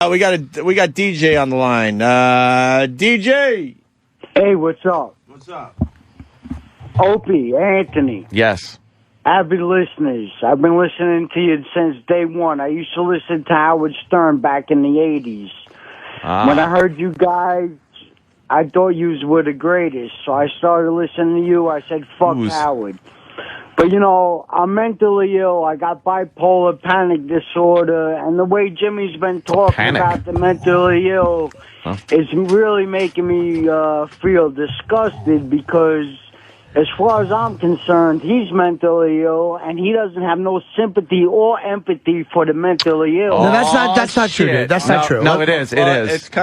We got DJ on the line. DJ. Hey, what's up? What's up? Opie, Anthony. Yes. Avid listeners. I've been listening to you since day one. I used to listen to Howard Stern back in the 80s. When I heard you guys, I thought you were the greatest. So I started listening to you. I said, fuck Howard. But, you know, I'm mentally ill. I got bipolar panic disorder. And the way Jimmy's been talking about the mentally ill is really making me feel disgusted because, as far as I'm concerned, he's mentally ill, and he doesn't have no sympathy or empathy for the mentally ill. No, that's not true, dude. That's not true. No, it is.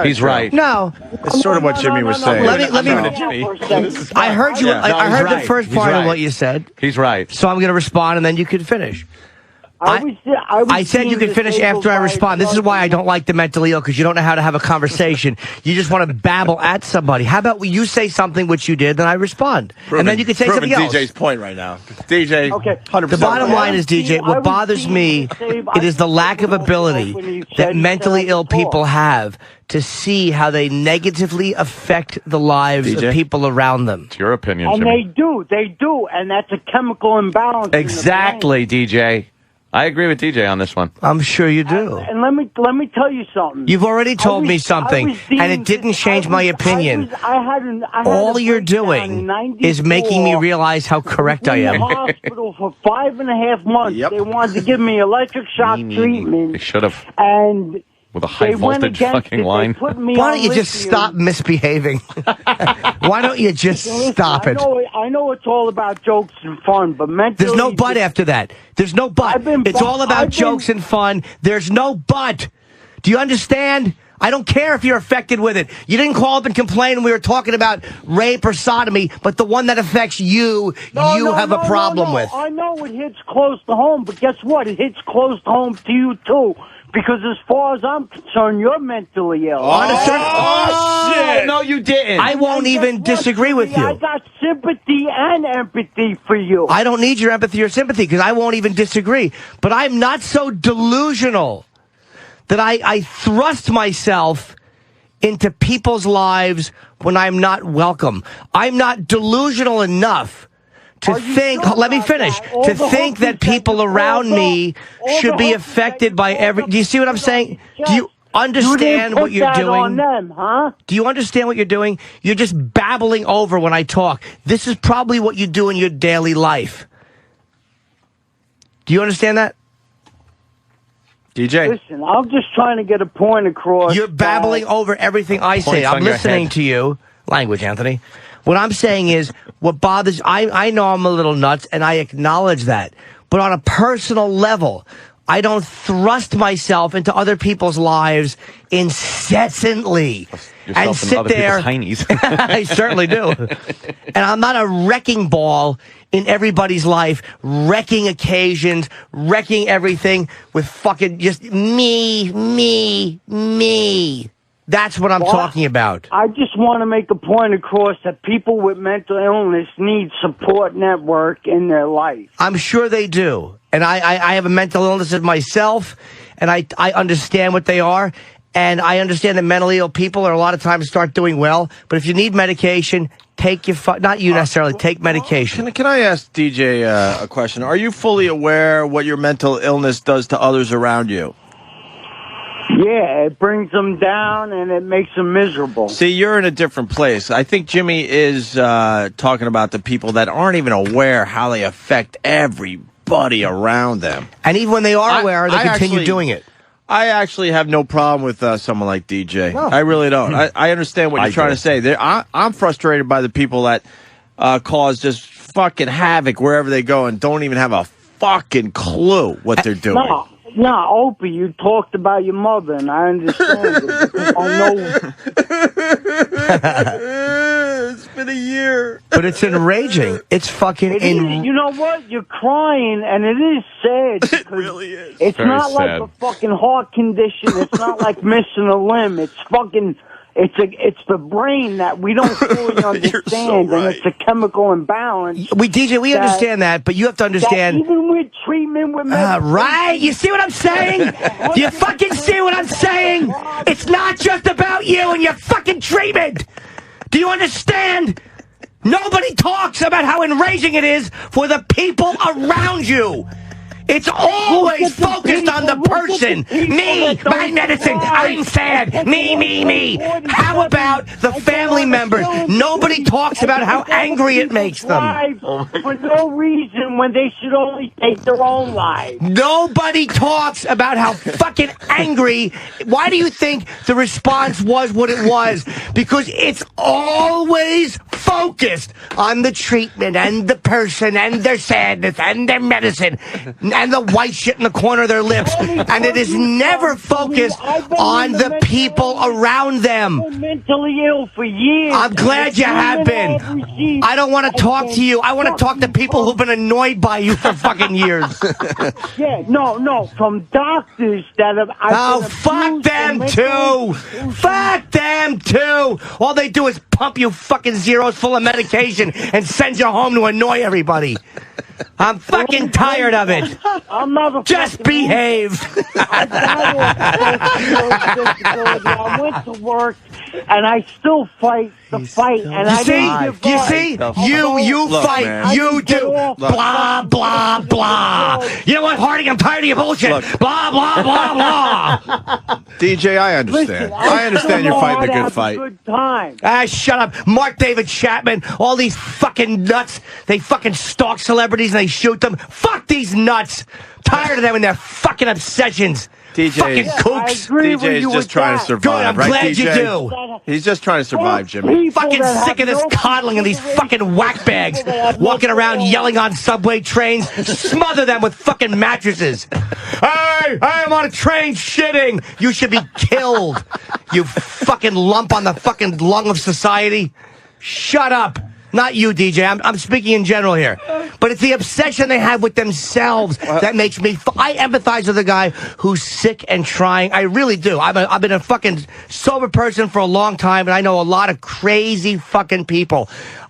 He's right. No. It's sort of what Jimmy was saying. Let me. I heard you. I heard the first part of what you said. He's right. So I'm going to respond, and then you can finish. I said you could finish after I respond. This is why I don't like the mentally ill, because you don't know how to have a conversation. You just want to babble at somebody. How about you say something, which you did, then I respond. And then you can say something else. DJ's point right now. DJ, okay. 100%. The bottom line is, DJ, what bothers me, it is the lack of ability that mentally ill people have to see how they negatively affect the lives of people around them. It's your opinion, and Jimmy. they do, and that's a chemical imbalance. Exactly, DJ. I agree with DJ on this one. I'm sure you do. And let me tell you something. You've already told me something, and it didn't change my opinion. All you're doing is making me realize how correct I am. In the hospital for 5.5 months. Yep. They wanted to give me electric shock treatment. They should have. And with a high voltage fucking line. Why don't you just stop misbehaving? Why don't you just stop it? I know it's all about jokes and fun, but mentally... There's no but after that. There's no but. It's all about jokes and fun. There's no but. Do you understand? I don't care if you're affected with it. You didn't call up and complain when we were talking about rape or sodomy, but the one that affects you, you have a problem with. I know it hits close to home, but guess what? It hits close to home to you, too. Because as far as I'm concerned, you're mentally ill. Oh, shit! No, you didn't. I won't even disagree with you. I got sympathy and empathy for you. I don't need your empathy or sympathy because I won't even disagree. But I'm not so delusional that I thrust myself into people's lives when I'm not welcome. I'm not delusional enough to think, let me finish, to think that people around me should be affected by every... Do you see what I'm saying? Do you understand what you're doing? Do you understand what you're doing? You're just babbling over when I talk. This is probably what you do in your daily life. Do you understand that? DJ? Listen, I'm just trying to get a point across. You're babbling over everything I say. I'm listening to you. Language, Anthony. What I'm saying is, what bothers... I know I'm a little nuts, and I acknowledge that. But on a personal level, I don't thrust myself into other people's lives incessantly and sit there. I certainly do. And I'm not a wrecking ball in everybody's life, wrecking occasions, wrecking everything with fucking just me. That's what I'm talking about. I just want to make a point across that people with mental illness need support network in their life. I'm sure they do. And I have a mental illness of myself, and I understand what they are. And I understand that mentally ill people are a lot of times start doing well. But if you need medication, take your... not you necessarily, take medication. Can I ask DJ a question? Are you fully aware what your mental illness does to others around you? Yeah, it brings them down and it makes them miserable. See, you're in a different place. I think Jimmy is talking about the people that aren't even aware how they affect everybody around them. And even when they are aware, they continue doing it. I actually have no problem with someone like DJ. No. I really don't. I understand what you're trying to say. I'm frustrated by the people that cause just fucking havoc wherever they go and don't even have a fucking clue what they're doing. No, Opie, you talked about your mother, and I understand it. I know. It's been a year. But it's enraging. It's fucking... You know what? You're crying, and it is sad. It really is. It's very not sad. like a fucking heart condition. It's not like missing a limb. It's fucking It's the brain that we don't fully understand, and it's a chemical imbalance. We understand that, but you have to understand. Even with treatment, with medication, right? You see what I'm saying? Do you fucking see what I'm saying? It's not just about you and your fucking treatment. Do you understand? Nobody talks about how enraging it is for the people around you. It's always focused on the person. Me, my medicine, I'm sad. Me. How about the family members? Nobody talks about how angry it makes them. For no reason when they should only take their own lives. Nobody talks about how fucking angry. Why do you think the response was what it was? Because it's always focused on the treatment and the person and their sadness and their medicine and the white shit in the corner of their lips. And it is never focused on the people around them. I've been mentally ill for years. I'm glad you have been. I don't want to talk to you. I want to talk to people who've been annoyed by you for fucking years. Yeah, no, from doctors that have... Oh, fuck them too. Fuck them too. All they do is pump you fucking zeros full of medication and send you home to annoy everybody. I'm fucking tired of it. I'm not Just behave. I went to work and I still fight the fight. And You see? You Look, fight. man. You do. Blah, blah, blah. You know what, Harding? I'm tired of your bullshit. Look. Blah, blah, blah, blah. DJ, I understand. Listen, I understand you're fighting a good fight. Good time. Shut up. Mark David Chapman, all these fucking nuts. They fucking stalk celebrities and they shoot them. Fuck these nuts. Tired of them and their fucking obsessions. Fucking kooks. DJ is just trying to survive. Good, I'm right, glad DJ? you do. He's just trying to survive, Jimmy. Fucking sick of this coddling and these fucking whack bags walking around yelling on subway trains. Smother them with fucking mattresses. Hey, I'm on a train shitting. You should be killed. You fucking lump on the fucking lung of society. Shut up. Not you, DJ. I'm speaking in general here. But it's the obsession they have with themselves that makes me... I empathize with a guy who's sick and trying. I really do. I've been a fucking sober person for a long time, and I know a lot of crazy fucking people.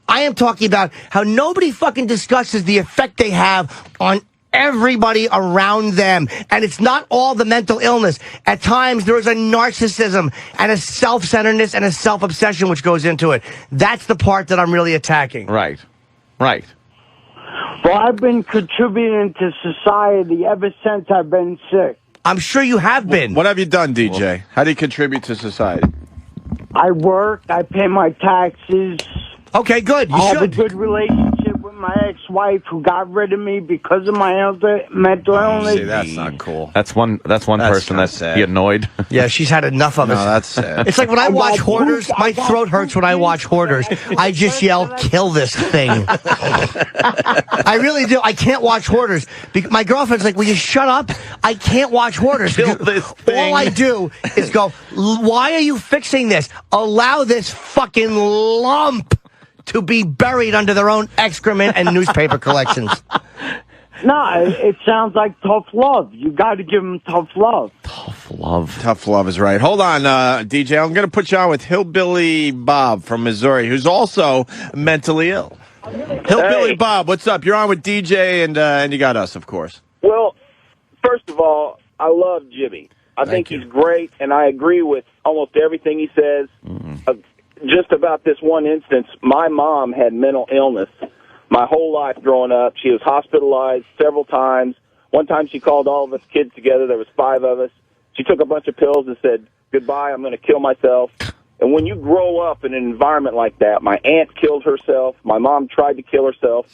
I am talking about how nobody fucking discusses the effect they have on everybody around them. And it's not all the mental illness. At times, there is a narcissism and a self-centeredness and a self-obsession which goes into it. That's the part that I'm really attacking. Right. Well, I've been contributing to society ever since I've been sick. I'm sure you have been. What have you done, DJ? How do you contribute to society? I work. I pay my taxes. Okay, good. You I have a should. good relationship with my ex-wife who got rid of me because of my mental illness. See, that's not cool. That's one person kinda that's sad. he annoyed. Yeah, she's had enough of it. No, that's sad. It's like when I watch Hoarders, my throat hurts when I watch Hoarders. I just yell, kill this thing. I really do. I can't watch Hoarders. My girlfriend's like, will you shut up? I can't watch Hoarders. Kill this thing. All I do is go, why are you fixing this? Allow this fucking lump to be buried under their own excrement and newspaper collections. No, it sounds like tough love. You got to give them tough love. Tough love is right. Hold on, DJ. I'm going to put you on with Hillbilly Bob from Missouri, who's also mentally ill. Hillbilly Bob, what's up? You're on with DJ, and you got us, of course. Well, first of all, I love Jimmy. I think he's great, and I agree with almost everything he says. Just about this one instance, my mom had mental illness my whole life growing up. She was hospitalized several times. One time she called all of us kids together. There was 5 of us. She took a bunch of pills and said, goodbye, I'm going to kill myself. And when you grow up in an environment like that, my aunt killed herself. My mom tried to kill herself.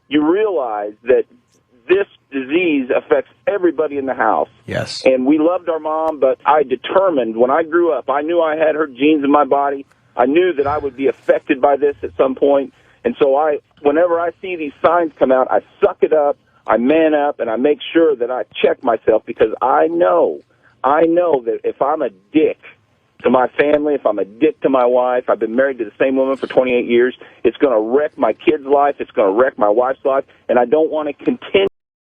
You realize that this disease affects everybody in the house. Yes. And we loved our mom, but I determined when I grew up, I knew I had her genes in my body. I knew that I would be affected by this at some point. And so whenever I see these signs come out, I suck it up, I man up, and I make sure that I check myself because I know that if I'm a dick to my family, if I'm a dick to my wife, I've been married to the same woman for 28 years, it's going to wreck my kid's life, it's going to wreck my wife's life, and I don't want to continue